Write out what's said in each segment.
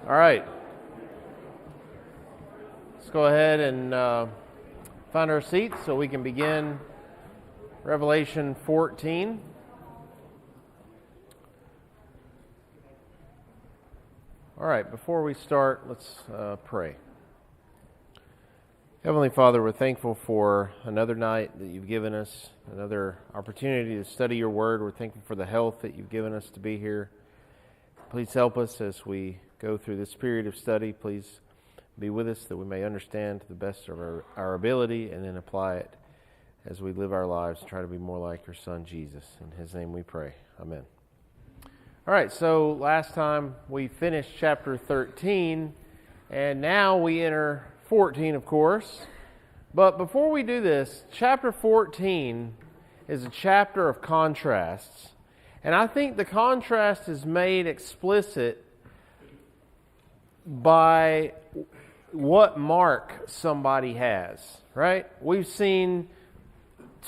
All right. Let's go ahead and find our seats so we can begin Revelation 14. All right, before we start, let's pray. Heavenly Father, we're thankful for another night that you've given us, another opportunity to study your word. We're thankful for the health that you've given us to be here. Please help us as we go through this period of study. Please be with us that we may understand to the best of our ability and then apply it as we live our lives, try to be more like your Son, Jesus. In his name we pray. Amen. All right, so last time we finished chapter 13, and now we enter 14, of course. But before we do this, chapter 14 is a chapter of contrasts. And I think the contrast is made explicit by what mark somebody has, right? We've seen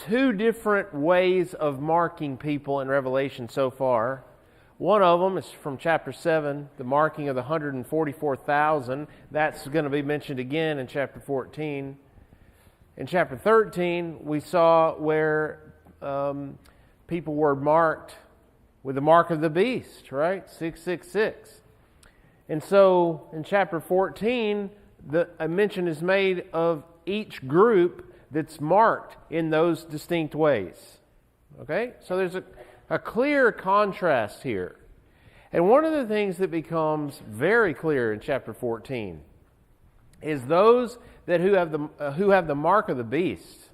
two different ways of marking people in Revelation so far. One of them is from chapter 7, the marking of the 144,000. That's going to be mentioned again in chapter 14. In chapter 13, we saw where people were marked with the mark of the beast, right? 666. And so in chapter 14, a mention is made of each group that's marked in those distinct ways. Okay? So there's a clear contrast here. And one of the things that becomes very clear in chapter 14 is those that who have the mark of the beast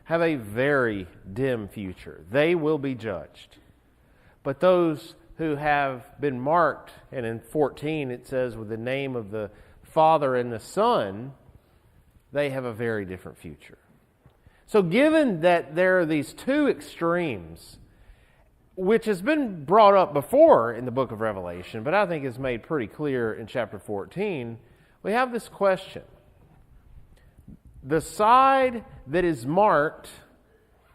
have a very dim future. They will be judged. But those who have been marked, and in 14 it says with the name of the Father and the Son, they have a very different future. So given that there are these two extremes, which has been brought up before in the book of Revelation, but I think is made pretty clear in chapter 14, we have this question. The side that is marked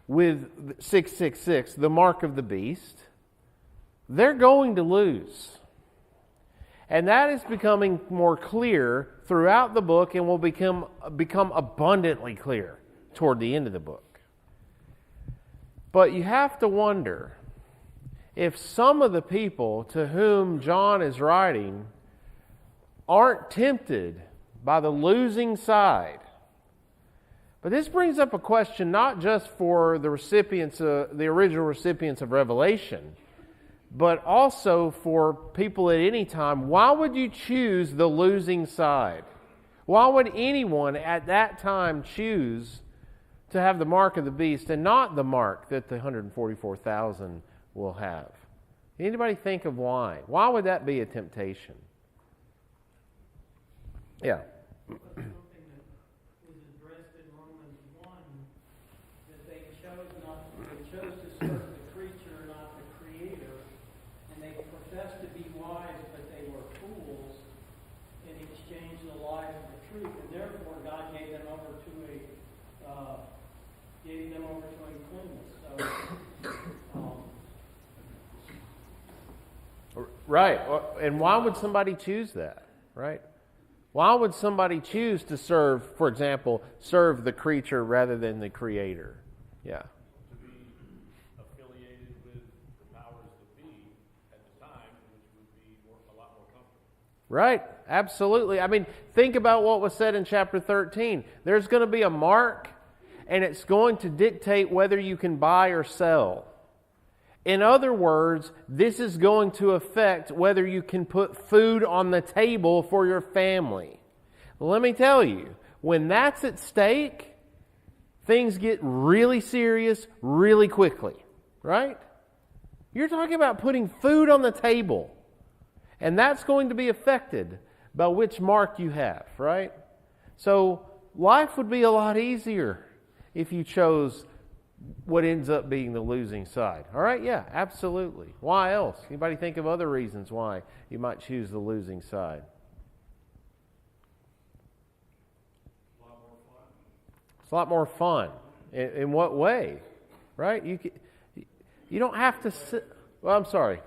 with 666, the mark of the beast, they're going to lose. And that is becoming more clear throughout the book and will become abundantly clear toward the end of the book. But you have to wonder if some of the people to whom John is writing aren't tempted by the losing side. But this brings up a question not just for the original recipients of Revelation, but also for people at any time. Why would you choose the losing side? Why would anyone at that time choose to have the mark of the beast and not the mark that the 144,000 will have? Anybody think of why? Why would that be a temptation? Yeah. Right. And why would somebody choose that? Right? Why would somebody choose to serve, for example, serve the creature rather than the creator? Yeah. To be affiliated with the powers that be at the time, which would be a lot more comfortable. Right. Absolutely. I mean, think about what was said in chapter 13. There's going to be a mark, and it's going to dictate whether you can buy or sell. In other words, this is going to affect whether you can put food on the table for your family. Let me tell you, when that's at stake, things get really serious really quickly, right? You're talking about putting food on the table, and that's going to be affected by which mark you have, right? So life would be a lot easier if you chose what ends up being the losing side. All right? Yeah, absolutely. Why else? Anybody think of other reasons why you might choose the losing side? It's a lot more fun. In what way? Right? You don't have to sit... Well, I'm sorry.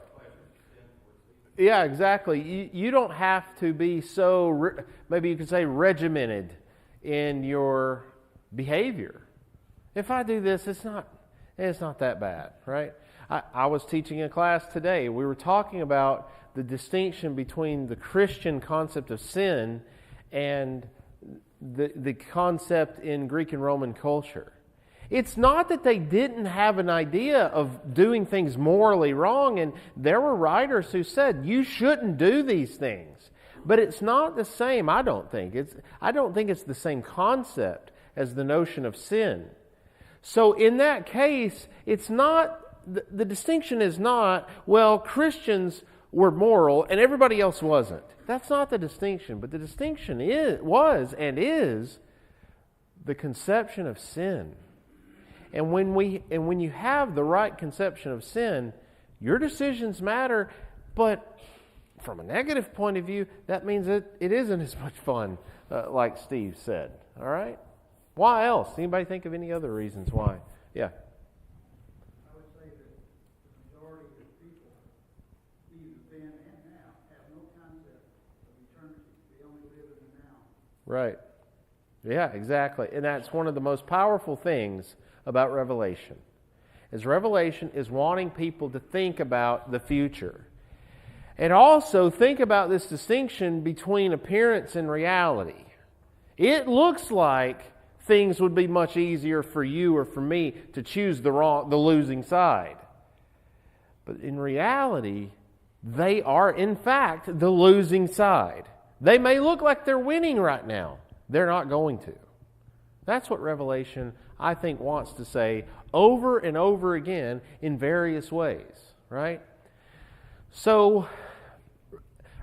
Yeah, exactly. You don't have to be so, maybe you could say, regimented in your behavior. If I do this, it's not that bad, right? I was teaching a class today. We were talking about the distinction between the Christian concept of sin and the concept in Greek and Roman culture. It's not that they didn't have an idea of doing things morally wrong, and there were writers who said you shouldn't do these things. But it's not the same, I don't think. I don't think it's the same concept as the notion of sin. So in that case, it's not, the distinction is not, well, Christians were moral and everybody else wasn't. That's not the distinction. But the distinction was the conception of sin. And when you have the right conception of sin, your decisions matter, but from a negative point of view, that means that it isn't as much fun, like Steve said. All right? Why else? Anybody think of any other reasons why? Yeah. I would say that the majority of people, either then and now, have no concept of eternity. They only live in the now. Right. Yeah, exactly. And that's one of the most powerful things about Revelation. Revelation is wanting people to think about the future. And also think about this distinction between appearance and reality. It looks like things would be much easier for you or for me to choose the losing side. But in reality, they are in fact the losing side. They may look like they're winning right now. They're not going to. That's what Revelation, I think, wants to say over and over again in various ways, right? So,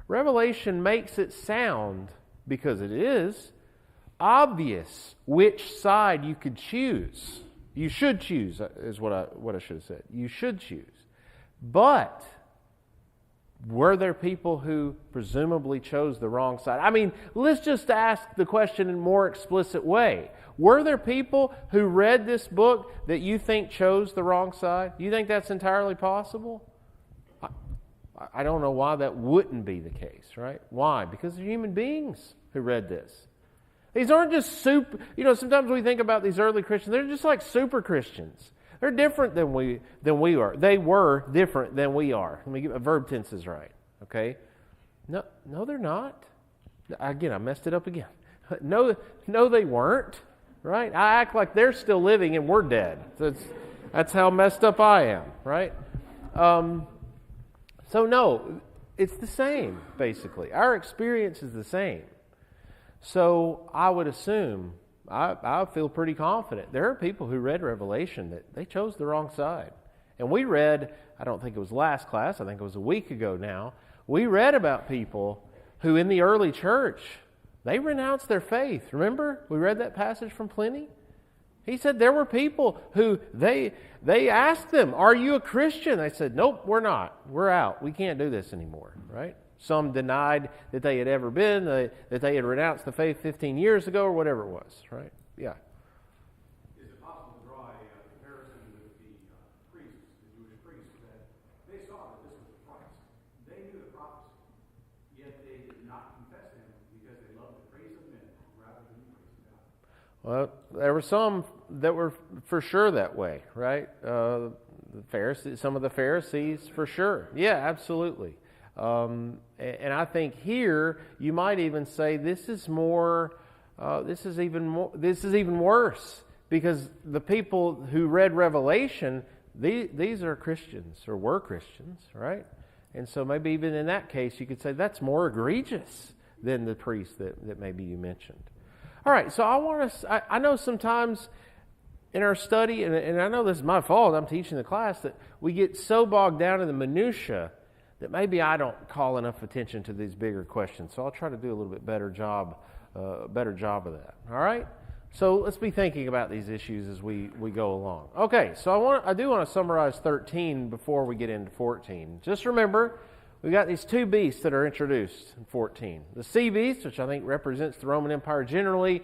Revelation makes it sound, because it is, obvious which side you could choose. You should choose, is what I should have said. You should choose. But were there people who presumably chose the wrong side? I mean, let's just ask the question in a more explicit way. Were there people who read this book that you think chose the wrong side? You think that's entirely possible? I don't know why that wouldn't be the case, right? Why? Because they're human beings who read this. These aren't just sometimes we think about these early Christians, they're just like super Christians. They're different than we are. They were different than we are. Let me get my verb tenses right, okay? No, they're not. Again, I messed it up again. No, they weren't, right? I act like they're still living and we're dead. So that's how messed up I am, right? So no, it's the same, basically. Our experience is the same. So I would assume, I feel pretty confident, there are people who read Revelation that they chose the wrong side. And we read, I don't think it was last class, I think it was a week ago now, we read about people who in the early church, they renounced their faith. Remember? We read that passage from Pliny. He said there were people who, they asked them, are you a Christian? They said, nope, we're not. We're out. We can't do this anymore, right? Some denied that they had ever been, that they had renounced the faith 15 years ago or whatever it was, right? Yeah. Is it possible to draw a comparison with the priests, the Jewish priests, that they saw that this was the Christ? They knew the prophecy, yet they did not confess him because they loved the praise of men rather than the praise of God. Well, there were some that were for sure that way, right? The Pharisees, some of the Pharisees, for sure. Yeah, absolutely. And I think here you might even say this is even worse, because the people who read Revelation, these are Christians or were Christians, right? And so maybe even in that case you could say that's more egregious than the priest that maybe you mentioned. All right, so I know sometimes in our study, and I know this is my fault, I'm teaching the class, that we get so bogged down in the minutia that maybe I don't call enough attention to these bigger questions. So I'll try to do a little bit better job of that. All right? So let's be thinking about these issues as we go along. Okay, so I do want to summarize 13 before we get into 14. Just remember, we got these two beasts that are introduced in 14. The sea beast, which I think represents the Roman Empire generally.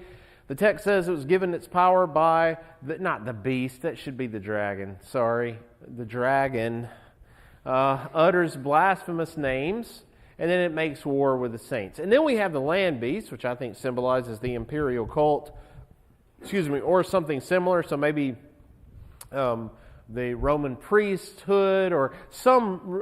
The text says it was given its power by, not the beast, that should be the dragon. Sorry, the dragon. Utters blasphemous names. and then it makes war with the saints. And then we have the land beast, which I think symbolizes the imperial cult, or something similar. So maybe the Roman priesthood, or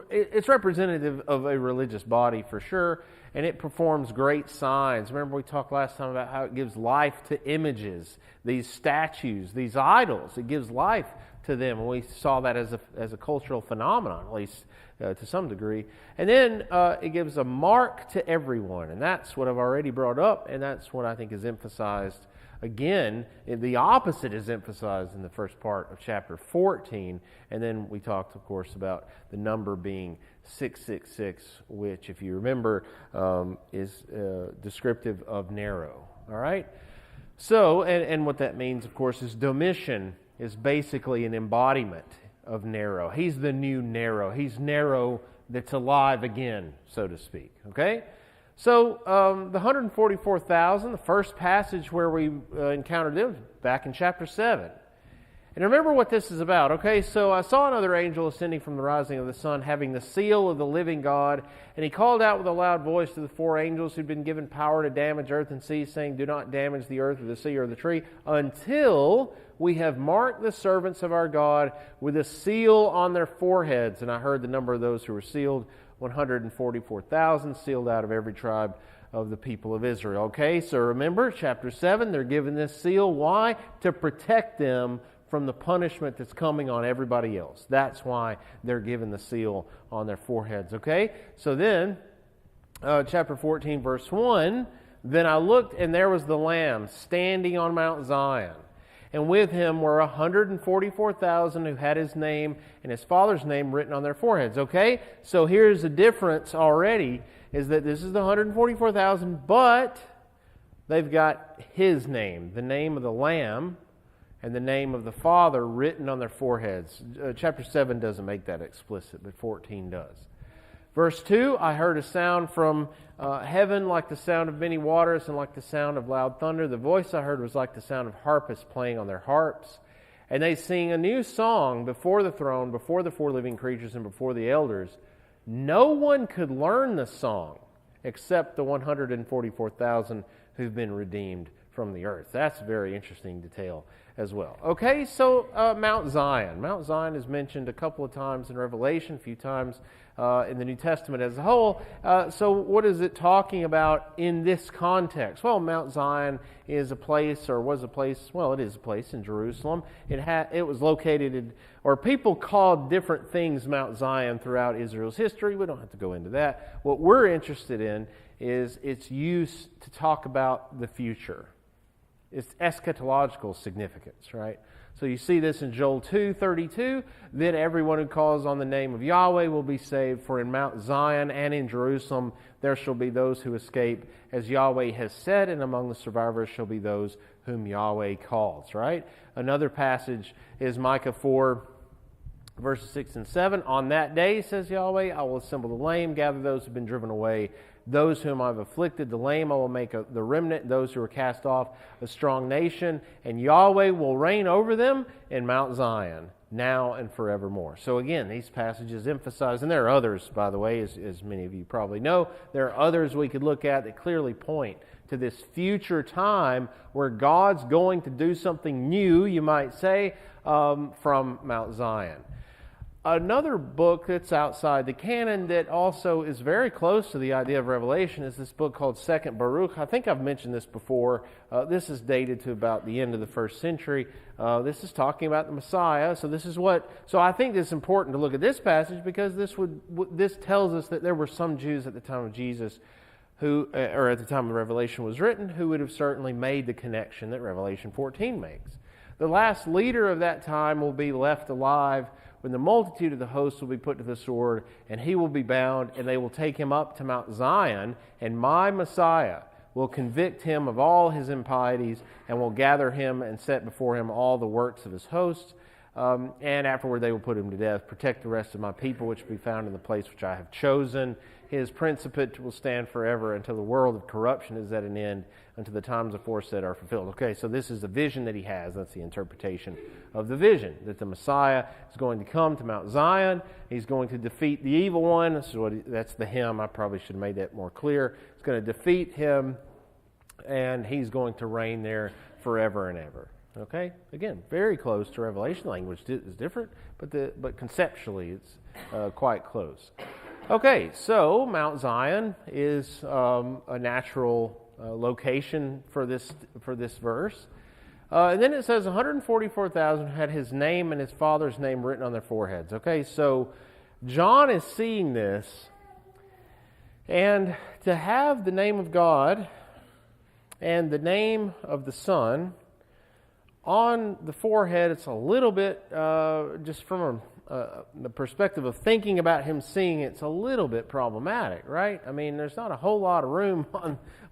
it's representative of a religious body for sure, and it performs great signs. Remember we talked last time about how it gives life to images, these statues, these idols. It gives life to them, and we saw that as a cultural phenomenon, at least to some degree. And then it gives a mark to everyone, and that's what I've already brought up, and that's what I think is emphasized. Again, the opposite is emphasized in the first part of chapter 14, and then we talked, of course, about the number being 666, which, if you remember, is descriptive of Nero. All right? So, and what that means, of course, is Domitian is basically an embodiment of Nero. He's the new Nero. He's Nero that's alive again, so to speak. Okay? So the 144,000, the first passage where we encountered them, back in chapter 7. And remember what this is about. Okay, so I saw another angel ascending from the rising of the sun, having the seal of the living God. And he called out with a loud voice to the four angels who'd been given power to damage earth and sea, saying, "Do not damage the earth or the sea or the tree, until we have marked the servants of our God with a seal on their foreheads." And I heard the number of those who were sealed, 144,000, sealed out of every tribe of the people of Israel. Okay, so remember, chapter 7, they're given this seal. Why? To protect them from the punishment that's coming on everybody else. That's why they're given the seal on their foreheads. Okay, so then, chapter 14, verse 1, "Then I looked, and there was the Lamb standing on Mount Zion. And with him were 144,000 who had his name and his father's name written on their foreheads." Okay? So here's the difference already, is that this is the 144,000, but they've got his name, the name of the Lamb, and the name of the Father written on their foreheads. Chapter 7 doesn't make that explicit, but 14 does. Verse 2, "I heard a sound from heaven like the sound of many waters and like the sound of loud thunder. The voice I heard was like the sound of harpists playing on their harps. And they sing a new song before the throne, before the four living creatures, and before the elders. No one could learn the song except the 144,000 who've been redeemed from the earth." That's a very interesting detail as well. Okay, so Mount Zion. Mount Zion is mentioned a couple of times in Revelation, a few times in the New Testament as a whole. So what is it talking about in this context? Well, Mount Zion is a place, or was a place, well, it is a place in Jerusalem. It was located or people called different things Mount Zion throughout Israel's history. We don't have to go into that. What we're interested in is its use to talk about the future. It's eschatological significance, right? So you see this in Joel 2:32. "Then everyone who calls on the name of Yahweh will be saved, for in Mount Zion and in Jerusalem there shall be those who escape, as Yahweh has said, and among the survivors shall be those whom Yahweh calls," right? Another passage is Micah 4, verses 6 and 7. "On that day, says Yahweh, I will assemble the lame, gather those who have been driven away, those whom I have afflicted, the lame I will make the remnant, those who are cast off, a strong nation, and Yahweh will reign over them in Mount Zion, now and forevermore." So again, these passages emphasize, and there are others, by the way, as many of you probably know, there are others we could look at that clearly point to this future time where God's going to do something new, you might say, from Mount Zion. Another book that's outside the canon that also is very close to the idea of Revelation is this book called Second Baruch. I think I've mentioned this before. This is dated to about the end of the first century. This is talking about the Messiah. So I think it's important to look at this passage because this tells us that there were some Jews at the time of Jesus who, or at the time the Revelation was written, who would have certainly made the connection that Revelation 14 makes. The last leader of that time will be left alive when the multitude of the hosts will be put to the sword, and he will be bound, and they will take him up to Mount Zion, and my Messiah will convict him of all his impieties, and will gather him and set before him all the works of his hosts. And afterward they will put him to death. Protect the rest of my people, which will be found in the place which I have chosen. His principate will stand forever until the world of corruption is at an end, until the times aforesaid are fulfilled. Okay, so this is the vision that he has. That's the interpretation of the vision, that the Messiah is going to come to Mount Zion. He's going to defeat the evil one. That's the hymn. I probably should have made that more clear. He's going to defeat him, and he's going to reign there forever and ever. Okay, again, very close to Revelation. Language is different, but conceptually it's quite close. Okay, so Mount Zion is a natural location for this verse. And then it says 144,000 had his name and his father's name written on their foreheads. Okay, so John is seeing this, and to have the name of God and the name of the Son on the forehead, it's a little bit, just from the perspective of thinking about him seeing it's a little bit problematic, right? I mean, there's not a whole lot of room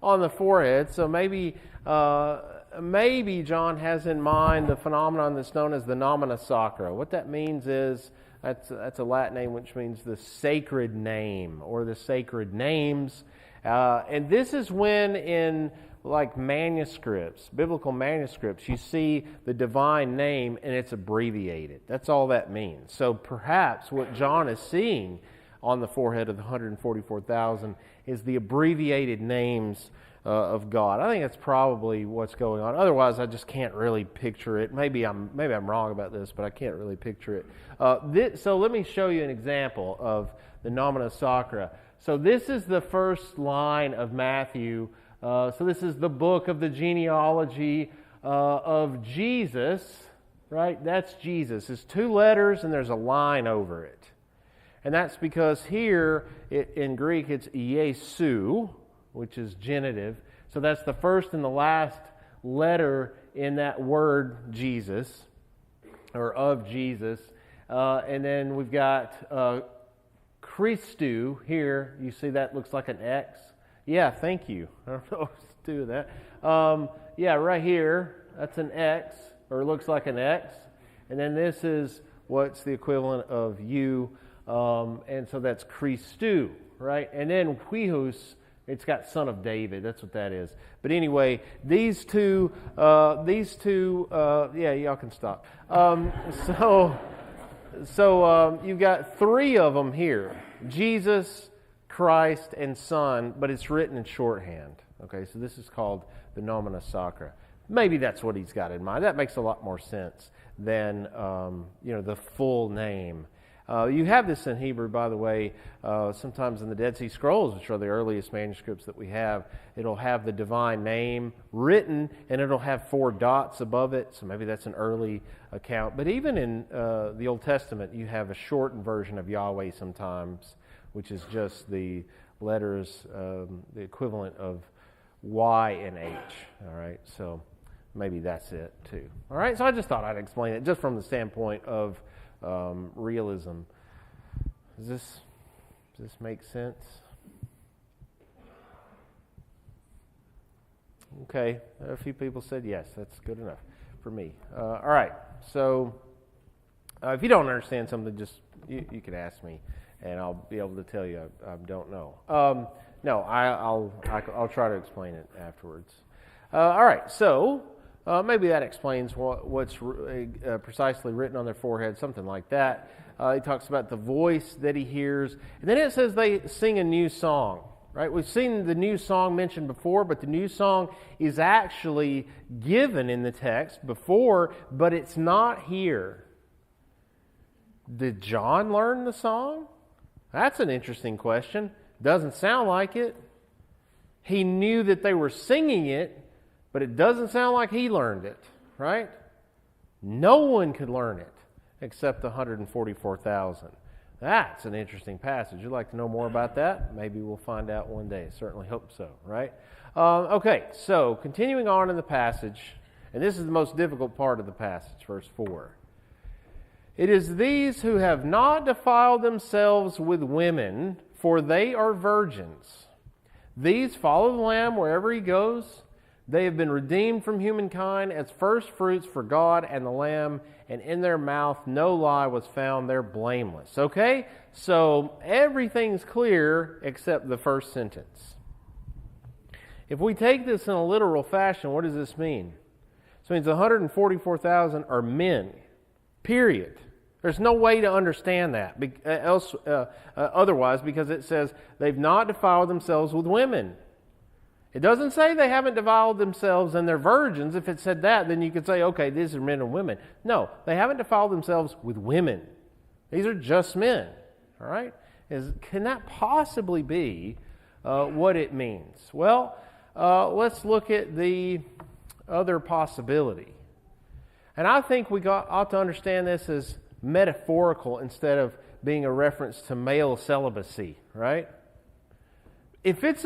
on the forehead, so maybe John has in mind the phenomenon that's known as the nomina sacra. What that means is, that's a Latin name which means the sacred name or the sacred names. And this is when in like manuscripts, biblical manuscripts, you see the divine name and it's abbreviated. That's all that means. So perhaps what John is seeing on the forehead of the 144,000 is the abbreviated names of God. I think that's probably what's going on. Otherwise, I just can't really picture it. Maybe I'm wrong about this, but I can't really picture it. So let me show you an example of the nomina sacra. So this is the first line of Matthew. So this is the book of the genealogy of Jesus, right? That's Jesus. It's two letters and there's a line over it. And that's because here in Greek it's Iesu, which is genitive. So that's the first and the last letter in that word Jesus, or of Jesus. And then we've got Christou here. You see that looks like an X. Yeah, thank you. I don't know what to do with that. Yeah, right here, that's an X, or it looks like an X. And then this is what's the equivalent of U, and so that's Christou, right? And then Huios, it's got son of David. That's what that is. But anyway, these two, yeah, y'all can stop. So you've got three of them here. Jesus, Christ, and Son, but it's written in shorthand. Okay, so this is called the nomina sacra. Maybe that's what he's got in mind. That makes a lot more sense than the full name. You have this in Hebrew, by the way. Sometimes in the Dead Sea Scrolls, which are the earliest manuscripts that we have, it'll have the divine name written, and it'll have 4 dots above it. So maybe that's an early account. But even in the Old Testament, you have a shortened version of Yahweh sometimes, which is just the letters, the equivalent of Y and H. All right, so maybe that's it too. All right, so I just thought I'd explain it just from the standpoint of realism. Does this make sense? Okay, a few people said yes. That's good enough for me. All right, so if you don't understand something, just you can ask me, and I'll be able to tell you I don't know. No, I'll try to explain it afterwards. All right, so maybe that explains what's precisely written on their forehead, something like that. He talks about the voice that he hears, and then it says they sing a new song. Right? We've seen the new song mentioned before, but the new song is actually given in the text before, but it's not here. Did John learn the song? That's an interesting question. Doesn't sound like it. He knew that they were singing it, but it doesn't sound like he learned it, right? No one could learn it except the 144,000. That's an interesting passage. You'd like to know more about that? Maybe we'll find out one day. Certainly hope so, right? Okay, so continuing on in the passage, and this is the most difficult part of the passage, verse 4. It is these who have not defiled themselves with women, for they are virgins. These follow the Lamb wherever he goes. They have been redeemed from humankind as first fruits for God and the Lamb, and in their mouth no lie was found. They're blameless. Okay? So everything's clear except the first sentence. If we take this in a literal fashion, what does this mean? This means 144,000 are men. Period. There's no way to understand that otherwise, because it says they've not defiled themselves with women. It doesn't say they haven't defiled themselves and they're virgins. If it said that, then you could say, okay, these are men and women. No, they haven't defiled themselves with women. These are just men. All right? Can that possibly be what it means? Well, let's look at the other possibility. And I think we ought to understand this as metaphorical instead of being a reference to male celibacy, right? If it's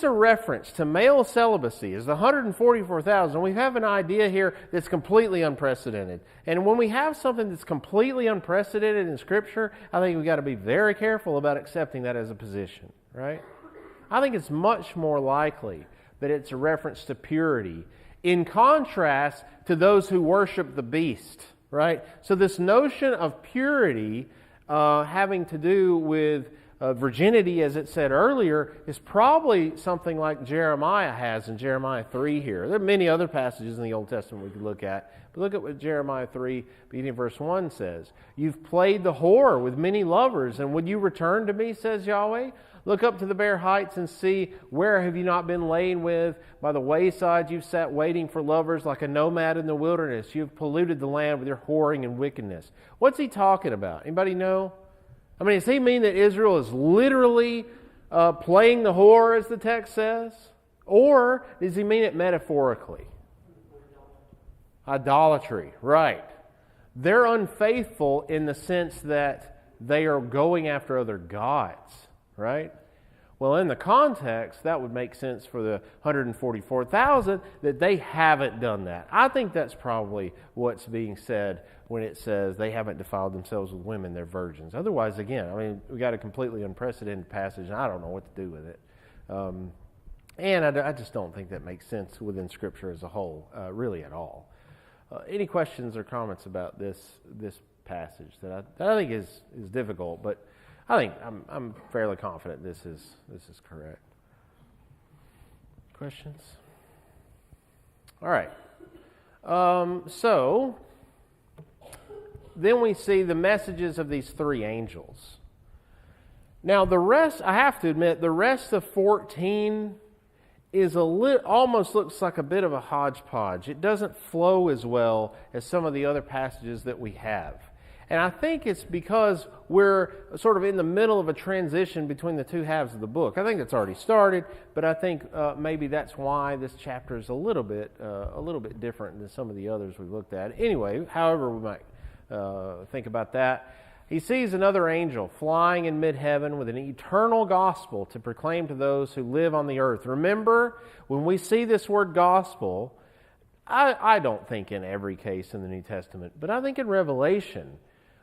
a reference to male celibacy as the 144,000, we have an idea here that's completely unprecedented. And when we have something that's completely unprecedented in Scripture, I think we've got to be very careful about accepting that as a position, right? I think it's much more likely that it's a reference to purity in contrast to those who worship the beast, right? So this notion of purity having to do with virginity, as it said earlier, is probably something like Jeremiah has in Jeremiah 3 here. There are many other passages in the Old Testament we could look at, but look at what Jeremiah 3, beginning of verse 1 says. You've played the whore with many lovers, and would you return to me, says Yahweh? Look up to the bare heights and see, where have you not been lain with? By the wayside you've sat waiting for lovers like a nomad in the wilderness. You've polluted the land with your whoring and wickedness. What's he talking about? Anybody know? I mean, does he mean that Israel is literally playing the whore, as the text says? Or does he mean it metaphorically? Idolatry, right. They're unfaithful in the sense that they are going after other gods, right? Well, in the context, that would make sense for the 144,000 that they haven't done that. I think that's probably what's being said when it says they haven't defiled themselves with women, they're virgins. Otherwise, again, I mean, we got a completely unprecedented passage, and I don't know what to do with it. And I just don't think that makes sense within Scripture as a whole, really at all. Any questions or comments about this passage that I think is difficult, but I think I'm fairly confident this is correct. Questions? All right. So then we see the messages of these three angels. Now the rest, I have to admit, the rest of 14 is almost looks like a bit of a hodgepodge. It doesn't flow as well as some of the other passages that we have. And I think it's because we're sort of in the middle of a transition between the two halves of the book. I think it's already started, but I think maybe that's why this chapter is a little bit different than some of the others we've looked at. Anyway, however we might think about that, he sees another angel flying in mid-heaven with an eternal gospel to proclaim to those who live on the earth. Remember, when we see this word gospel, I don't think in every case in the New Testament, but I think in Revelation,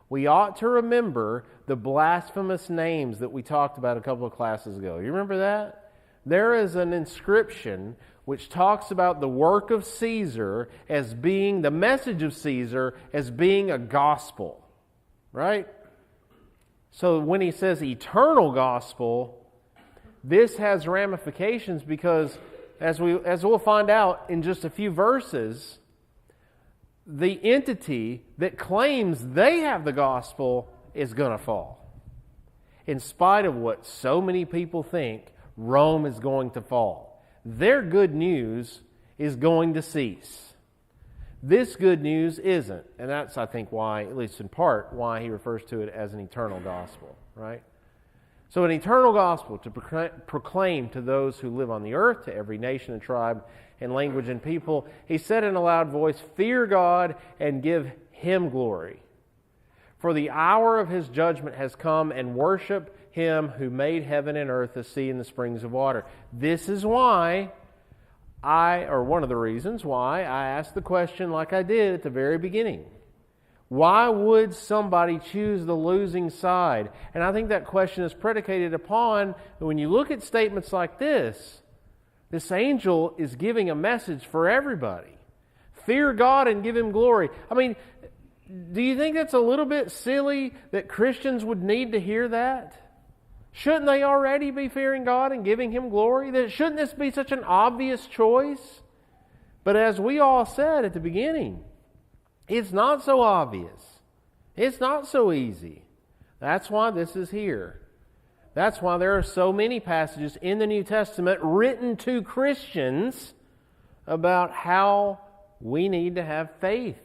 we ought to remember the blasphemous names that we talked about a couple of classes ago. You remember that? There is an inscription which talks about the work of Caesar as being, the message of Caesar as being a gospel. Right? So when he says eternal gospel, this has ramifications because, as we'll find out in just a few verses, the entity that claims they have the gospel is going to fall. In spite of what so many people think, Rome is going to fall. Their good news is going to cease. This good news isn't. And that's, I think, why, at least in part, why he refers to it as an eternal gospel, right? So an eternal gospel to proclaim to those who live on the earth, to every nation and tribe and language and people. He said in a loud voice, "Fear God and give Him glory. For the hour of His judgment has come, and worship Him who made heaven and earth, the sea and the springs of water." This is why one of the reasons why I asked the question like I did at the very beginning. Why would somebody choose the losing side? And I think that question is predicated upon, when you look at statements like this, This angel is giving a message for everybody. Fear God and give Him glory. I mean, do you think that's a little bit silly that Christians would need to hear that? Shouldn't they already be fearing God and giving Him glory? Shouldn't this be such an obvious choice? But as we all said at the beginning, it's not so obvious. It's not so easy. That's why this is here. That's why there are so many passages in the New Testament written to Christians about how we need to have faith.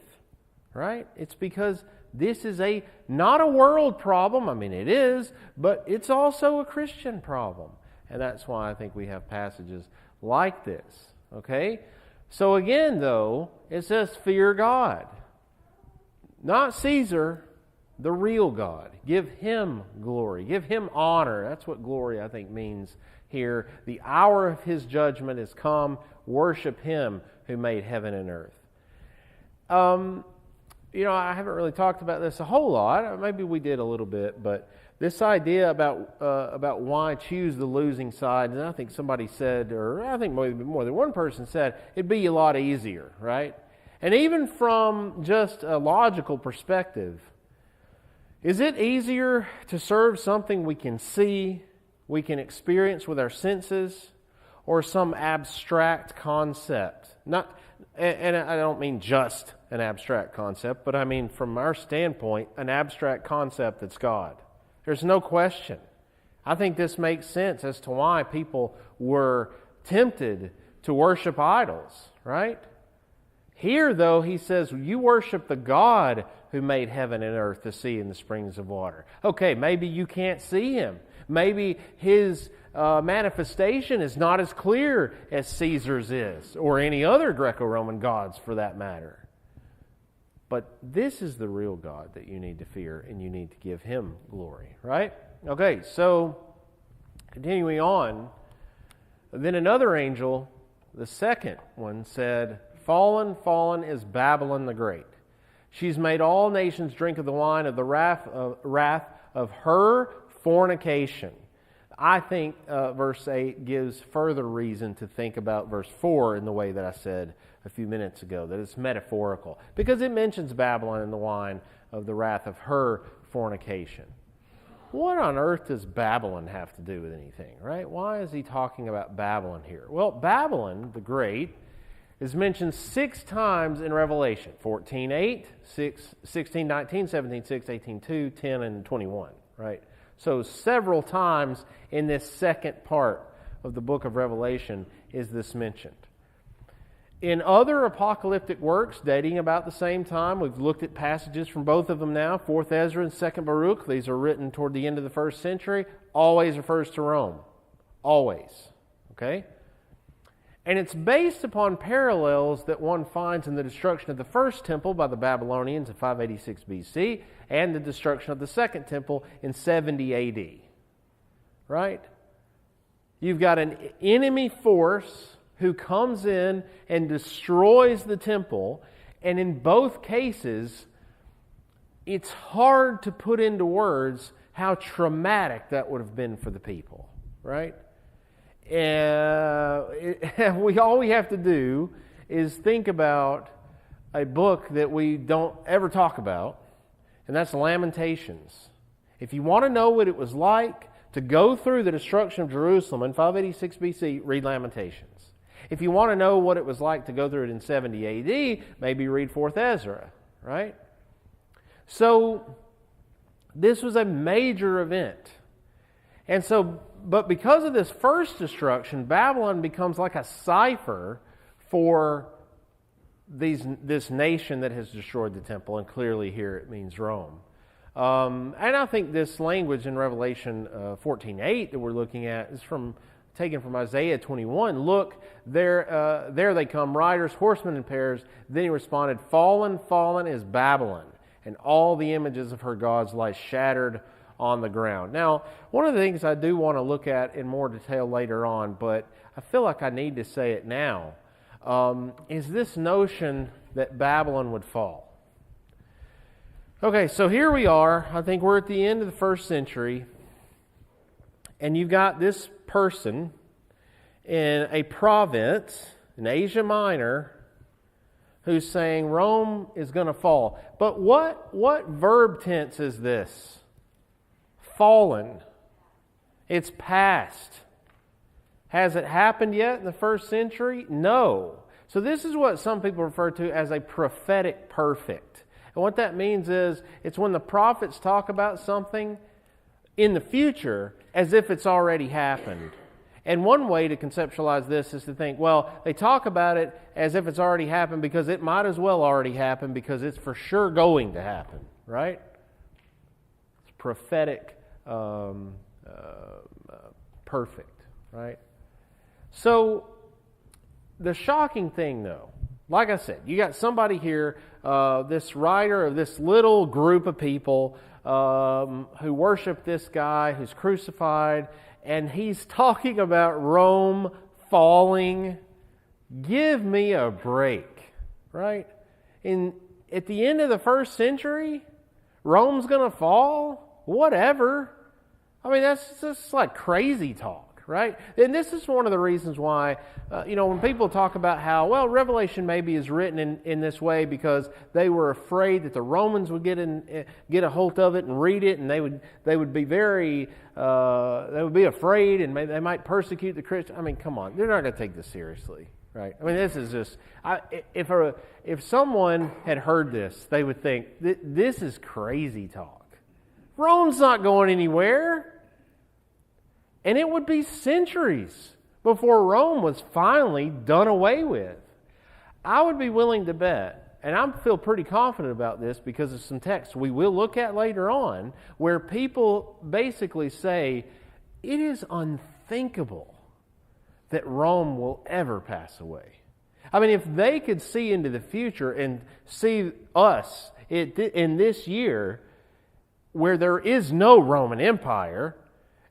Right? It's because this is not a world problem. I mean, it is, but it's also a Christian problem. And that's why I think we have passages like this. Okay? So again, though, it says fear God. Not Caesar, the real God. Give Him glory. Give Him honor. That's what glory, I think, means here. The hour of His judgment has come. Worship Him who made heaven and earth. I haven't really talked about this a whole lot. Maybe we did a little bit, but this idea about why choose the losing side, and I think somebody said, or I think more than one person said, it'd be a lot easier, right? And even from just a logical perspective, is it easier to serve something we can see, we can experience with our senses, or some abstract concept? And I don't mean just an abstract concept, but I mean from our standpoint, an abstract concept that's God. There's no question. I think this makes sense as to why people were tempted to worship idols, right? Here, though, he says, you worship the God who made heaven and earth, the sea, and the springs of water. Okay, maybe you can't see Him. Maybe His manifestation is not as clear as Caesar's is, or any other Greco-Roman gods for that matter. But this is the real God that you need to fear, and you need to give Him glory, right? Okay, so continuing on, then another angel, the second one, said, Fallen, fallen is Babylon the Great. She's made all nations drink of the wine of the wrath of her fornication. I think verse 8 gives further reason to think about verse 4 in the way that I said a few minutes ago, that it's metaphorical, because it mentions Babylon and the wine of the wrath of her fornication. What on earth does Babylon have to do with anything, right? Why is he talking about Babylon here? Well, Babylon the Great is mentioned 6 times in Revelation: 14:8, 16:19, 17:6, 18:2, 10, and 21, right? So several times in this second part of the book of Revelation is this mentioned. In other apocalyptic works dating about the same time, we've looked at passages from both of them now, 4th Ezra and 2nd Baruch. These are written toward the end of the 1st century. Always refers to Rome. Always. Okay? And it's based upon parallels that one finds in the destruction of the first temple by the Babylonians in 586 BC and the destruction of the second temple in 70 AD. Right? You've got an enemy force who comes in and destroys the temple, and in both cases, it's hard to put into words how traumatic that would have been for the people, right? All we have to do is think about a book that we don't ever talk about, and that's Lamentations. If you want to know what it was like to go through the destruction of Jerusalem in 586 BC, read Lamentations. If you want to know what it was like to go through it in 70 AD, maybe read 4th Ezra, right? So, this was a major event. And so, but because of this first destruction, Babylon becomes like a cipher for this nation that has destroyed the temple, and clearly here it means Rome. And I think this language in Revelation 14:8 that we're looking at is taken from Isaiah 21. Look, there they come, riders, horsemen in pairs. Then he responded, Fallen, fallen is Babylon, and all the images of her gods lie shattered on the ground. Now, one of the things I do want to look at in more detail later on, but I feel like I need to say it now, is this notion that Babylon would fall. Okay, so here we are. I think we're at the end of the 1st century. And you've got this person, in a province in Asia Minor who's saying Rome is going to fall. But what verb tense is this? Fallen. It's past. Has it happened yet in the first century? No. So this is what some people refer to as a prophetic perfect. And what that means is it's when the prophets talk about something in the future as if it's already happened. And one way to conceptualize this is to think, well, they talk about it as if it's already happened because it might as well already happen because it's for sure going to happen, right? It's prophetic perfect, right? So the shocking thing, though, like I said, you got somebody here, this writer of this little group of people who worship this guy who's crucified, and he's talking about Rome falling. Give me a break, right? At the end of the first century, Rome's going to fall? Whatever. I mean, that's just like crazy talk, right? And this is one of the reasons why, when people talk about how, well, Revelation maybe is written in this way because they were afraid that the Romans would get a hold of it and read it, and they would be afraid, and they might persecute the Christians. I mean, come on, they're not going to take this seriously, right? I mean, this is just if someone had heard this, they would think this is crazy talk. Rome's not going anywhere. And it would be centuries before Rome was finally done away with. I would be willing to bet, and I feel pretty confident about this because of some texts we will look at later on, where people basically say it is unthinkable that Rome will ever pass away. I mean, if they could see into the future and see us in this year where there is no Roman Empire,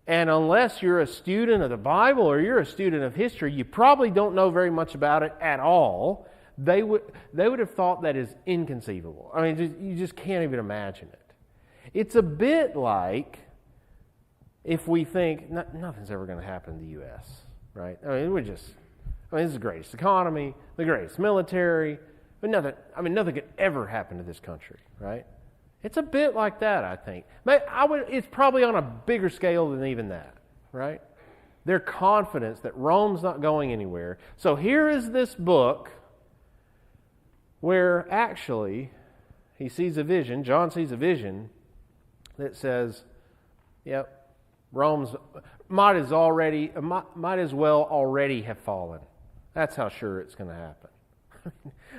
and unless you're a student of the Bible or you're a student of history, you probably don't know very much about it at all. They would have thought that is inconceivable. I mean, you just can't even imagine it. It's a bit like if we think nothing's ever going to happen in the U.S., right? I mean, this is the greatest economy, the greatest military, but nothing could ever happen to this country, right? It's a bit like that, I think. It's probably on a bigger scale than even that, right? Their confidence that Rome's not going anywhere. So here is this book where actually he sees a vision, John sees a vision that says, yep, Rome's might as well already have fallen. That's how sure it's going to happen.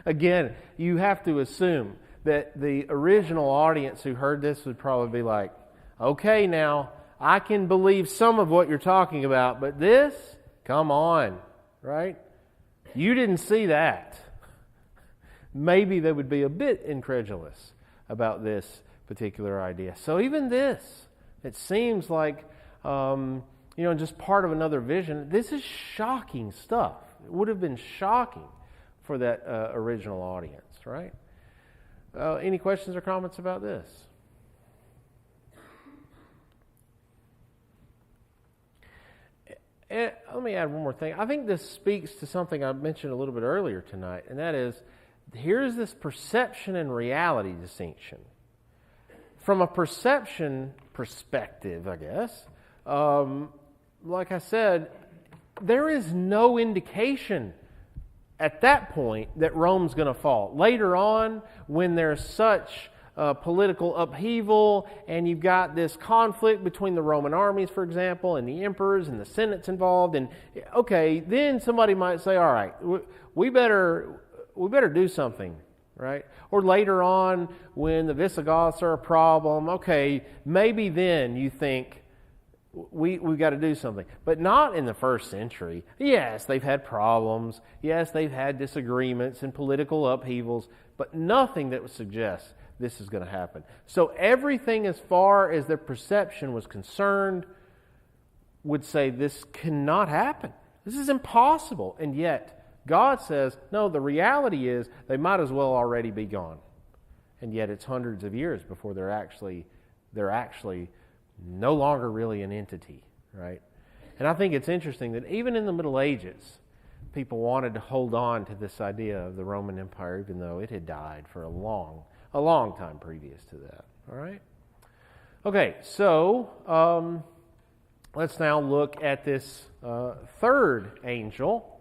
Again, you have to assume that the original audience who heard this would probably be like, okay, now, I can believe some of what you're talking about, but this, come on, right? You didn't see that. Maybe they would be a bit incredulous about this particular idea. So even this, it seems like, just part of another vision. This is shocking stuff. It would have been shocking for that original audience, right? Any questions or comments about this? And let me add one more thing. I think this speaks to something I mentioned a little bit earlier tonight, and that is, here's this perception and reality distinction. From a perception perspective, I guess, like I said, there is no indication at that point that Rome's going to fall. Later on, when there's such political upheaval and you've got this conflict between the Roman armies, for example, and the emperors and the senate's involved, and okay, then somebody might say, all right, we better do something, right? Or later on, when the Visigoths are a problem, okay, maybe then you think, we've got to do something. But not in the first century. Yes, they've had problems. Yes, they've had disagreements and political upheavals, but nothing that would suggest this is going to happen. So everything as far as their perception was concerned would say this cannot happen. This is impossible. And yet, God says, no, the reality is they might as well already be gone. And yet it's hundreds of years before they're actually no longer really an entity, right? And I think it's interesting that even in the Middle Ages, people wanted to hold on to this idea of the Roman Empire, even though it had died for a long time previous to that. All right? Okay, so let's now look at this third angel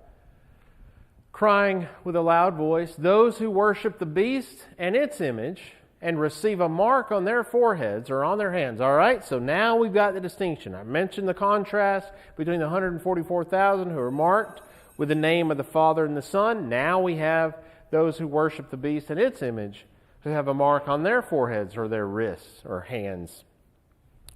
crying with a loud voice, "Those who worship the beast and its image and receive a mark on their foreheads or on their hands." All right, so now we've got the distinction. I mentioned the contrast between the 144,000 who are marked with the name of the Father and the Son. Now we have those who worship the beast and its image who have a mark on their foreheads or their wrists or hands,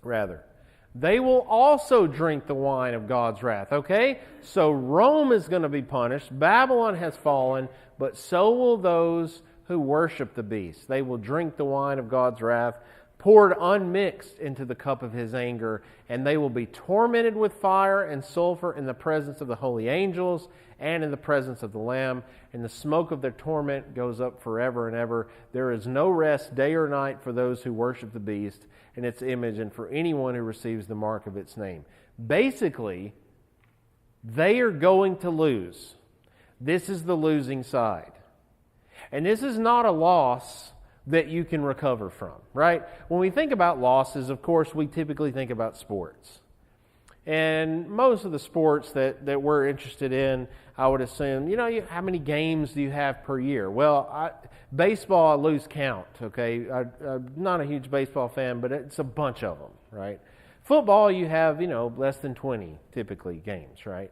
rather. They will also drink the wine of God's wrath. Okay? So Rome is going to be punished. Babylon has fallen, but so will those who worship the beast. They will drink the wine of God's wrath, poured unmixed into the cup of his anger, and they will be tormented with fire and sulfur in the presence of the holy angels and in the presence of the Lamb. And the smoke of their torment goes up forever and ever. There is no rest day or night for those who worship the beast and its image, and for anyone who receives the mark of its name. Basically, they are going to lose. This is the losing side. And this is not a loss that you can recover from, right? When we think about losses, of course, we typically think about sports. And most of the sports that we're interested in, I would assume, how many games do you have per year? Well, baseball, I lose count, okay? I'm not a huge baseball fan, but it's a bunch of them, right? Football, you have, less than 20, typically, games, right?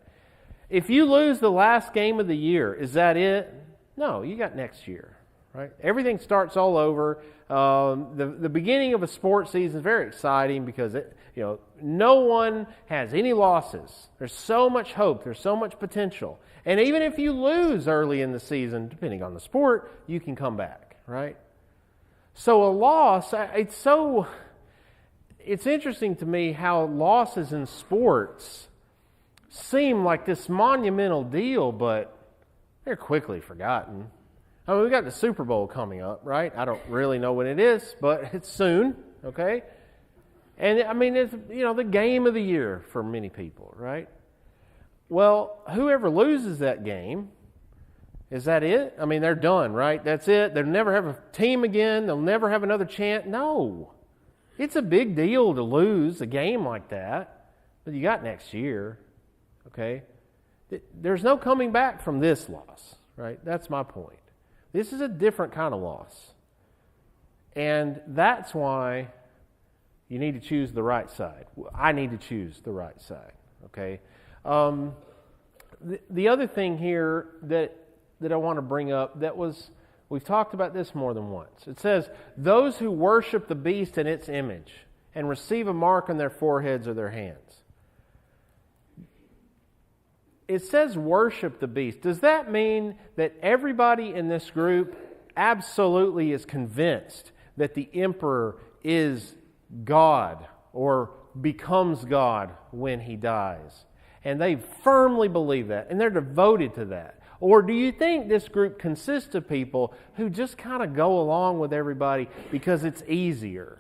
If you lose the last game of the year, is that it? No, you got next year, right? Everything starts all over. The beginning of a sports season is very exciting because no one has any losses. There's so much hope. There's so much potential. And even if you lose early in the season, depending on the sport, you can come back, right? So a loss, it's interesting to me how losses in sports seem like this monumental deal, but they're quickly forgotten. I mean, we got the Super Bowl coming up, right? I don't really know when it is, but it's soon, okay? And I mean, it's, the game of the year for many people, right? Well, whoever loses that game, is that it? I mean, they're done, right? That's it. They'll never have a team again. They'll never have another chance. No. It's a big deal to lose a game like that, but you got next year, okay? There's no coming back from this loss, right? That's my point. This is a different kind of loss. And that's why you need to choose the right side. I need to choose the right side, okay? The other thing here that I want to bring up we've talked about this more than once. It says, those who worship the beast and its image and receive a mark on their foreheads or their hands. It says worship the beast. Does that mean that everybody in this group absolutely is convinced that the emperor is God or becomes God when he dies? And they firmly believe that, and they're devoted to that. Or do you think this group consists of people who just kind of go along with everybody because it's easier?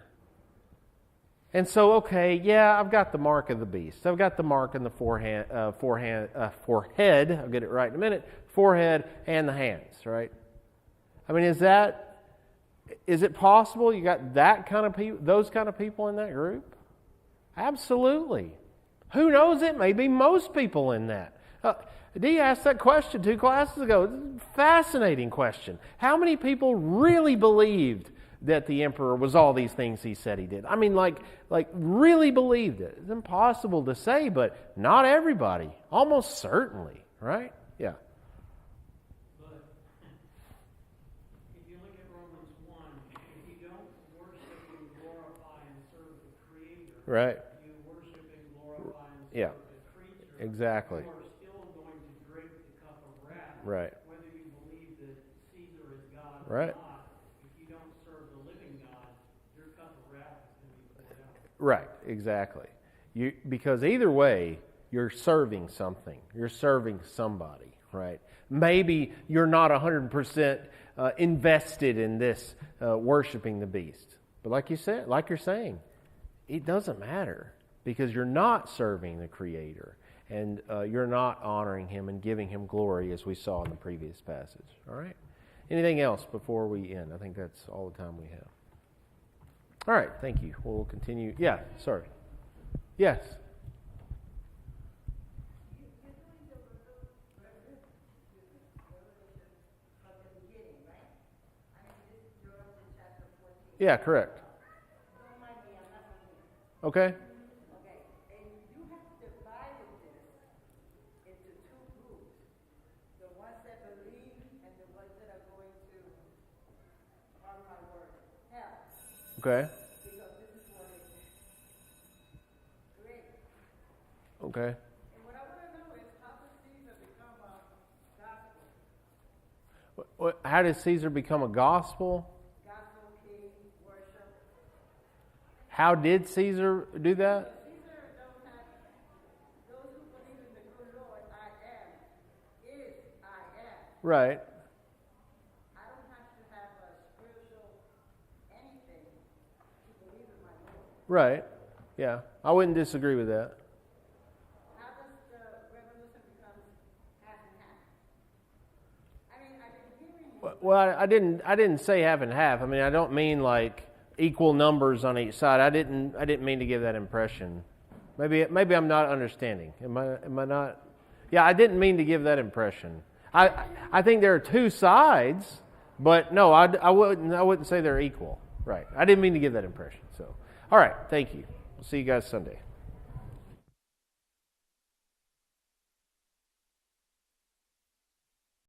And so, okay, yeah, I've got the mark of the beast. I've got the mark in the forehead, I'll get it right in a minute, forehead and the hands, right? I mean, is it possible you got that kind of people, those kind of people in that group? Absolutely. Who knows? It may be most people in that. Dee asked that question 2 classes ago. It's a fascinating question. How many people really believed that the emperor was all these things he said he did? I mean, like really believed it. It's impossible to say, but not everybody. Almost certainly, right? Yeah. But if you look at Romans 1, if you don't worship and glorify and serve the Creator, right. You worship and glorify and serve Yeah. the creature. Exactly. You are still going to drink the cup of wrath. Right. Whether you believe that Caesar is God Right. or not. Right, exactly. Because either way, you're serving something. You're serving somebody, right? Maybe you're not 100% invested in this worshiping the beast. But like you said, like you're saying, it doesn't matter because you're not serving the Creator, and you're not honoring Him and giving Him glory, as we saw in the previous passage. All right? Anything else before we end? I think that's all the time we have. All right, thank you. We'll continue. Yeah, sorry. Yes. Yeah, correct. Okay. Okay, and you have divided this into two groups. The ones that believe and the ones that are going to, on my word, hell. Okay. Because this is what it created. Okay. And what I want to know is how does Caesar become a gospel? How did Caesar become a gospel? Gospel, king, worship. How did Caesar do that? Caesar don't have, those who believe in the good Lord, I am, is I am. Right. I don't have to have a spiritual anything to believe in my Lord. Right. Yeah. I wouldn't disagree with that. How does the revolution become half and half? I mean, I've been hearing you. Well, I didn't say half and half. I mean, I don't mean like equal numbers on each side. I didn't mean to give that impression. Maybe I'm not understanding. Am I not? Yeah, I didn't mean to give that impression. I think there are two sides, but no, I wouldn't say they're equal. Right. I didn't mean to give that impression. So, all right. Thank you. We'll see you guys Sunday.